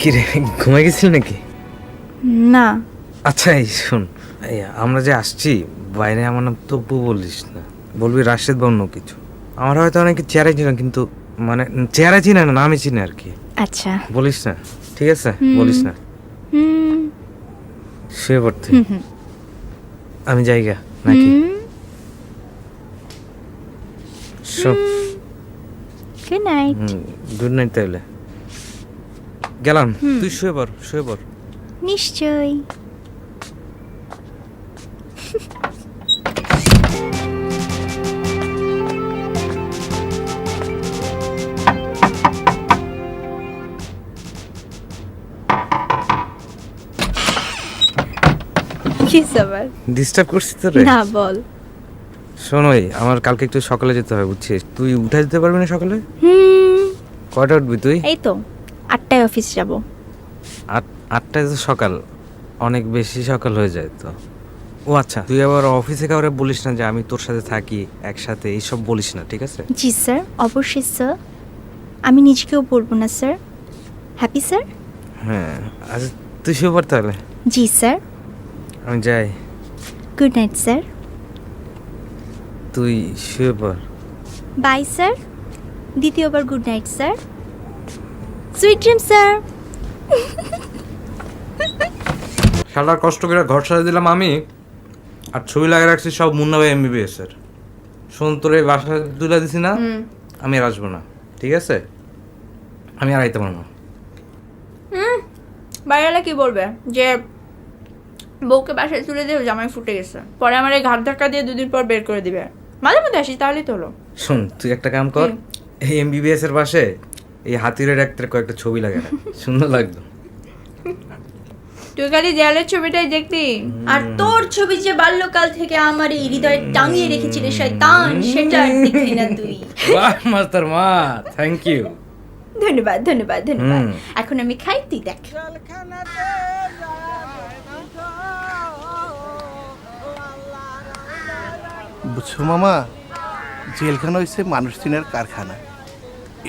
কি রে, ঘুমাই গেছিল নাকি? না। আচ্ছা এই শোন, এই আমরা যে আসছি বাইরে আমার নাম তব্বু বলিস না, বলবি রাশেদ বা অন্য কিছু। আমার হয়তো অনেকে চেহারা চিনা, কিন্তু মানে চেহারা চিনা না, নামই চিনে আর কি। আচ্ছা। বলিস না, ঠিক আছে? বলিস না। হুম শুয়ে পড়তে আমি জায়গা নাকি? Good night. গুড নাইট তাহলে গেলাম। তুই শুয়ে পড়, শুয়ে পড়। নিশ্চয়ই। কি সবার? ডিস্টার্ব করছিস তো রে? না বল। শোন, ওই আমার কালকে একটু সকালে যেতে হবে, বুঝছিস? তুই উঠে যেতে পারবি না সকালে? কয়টা উঠবি তুই? এই তো 8টায় অফিস যাব। 8টায় তো সকাল, অনেক বেশি সকাল হয়ে যায় তো। ও আচ্ছা, তুই আবার অফিসে কাউরে বলিস না যে আমি তোর সাথে থাকি একসাথে, এইসব বলিস না, ঠিক আছে? জি স্যার, অবশ্যই স্যার। আমি নিজেকেও বলবো না স্যার। Happy sir? হ্যাঁ। আচ্ছা তুই শুয়ে পড় তাহলে। জি স্যার। আমি যাই। Good night sir. তুই শুয়ে পড়। Bye sir. দ্বিতীয়বার good night sir. Sweet dream sir. শালার কষ্ট করে ঘর সাজা দিলাম আমি, আর ছবি লাগিয়ে রাখছি সব মুন্না ভাই এমবিবিএস এর। শোন, তোর এই বাসা তুলে দিছি না, আমি আর আসবো না, ঠিক আছে? আমি আর আইতে পারবো না। বাইরেলা কি বলবে যে বউকে বাসায় তুলে দিয়ে জামাই ফুটে গেছে, পরে আমার এই ঘাট ধাক্কা দিয়ে 2 দিন পর বের করে দিবে। মাঝে মধ্যে আসিস তাহলেই তো হলো। শোন, তুই একটা কাম কর, এই এমবিবিএস এর পাশে এই হাতিরের একটা কয়েকটা ছবি লাগে রাখ, সুন্দর লাগতো। তুই খালি দেয়ালের ছবিটাই দেখতি, আর তোর ছবি যে বাল্যকাল থেকে আমার এই হৃদয়ে টাঙিয়ে রেখেছিলি শয়তান, সেটা আর দেখলি না তুই। বাহ মাস্টার মা, থ্যাংক ইউ। ধন্যবাদ ধন্যবাদ ধন্যবাদ। এখন আমি খাই, তুই দেখ। বুঝছো মামা, জেলখানা হয়েছে মানুষ চিনার কারখানা।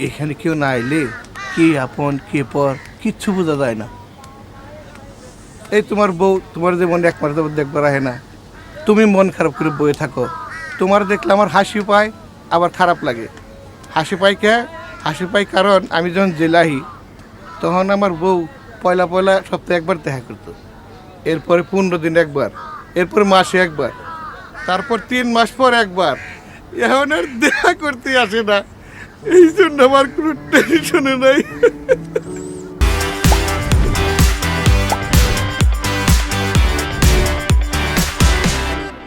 এখানে কেউ না এলে কে আপন কে পর কিচ্ছু বোঝা যায় না। এই তোমার বউ তোমার যে মনে একবার দেখবার আহে না, তুমি মন খারাপ করে বয়ে থাকো। তোমার দেখলে আমার হাসি পায়, আবার খারাপ লাগে। হাসি পাই কে? হাসি পাই কারণ আমি যখন জেলাহি তখন আমার বউ পয়লা পয়লা সপ্তাহে একবার দেখা করতো, এরপরে 15 দিন একবার, এরপরে মাসে একবার, তারপর 3 মাস পর একবার। এখন আর দেখা করতে আসে না, এই জন্য আমার কোনো টেনশনে নাই।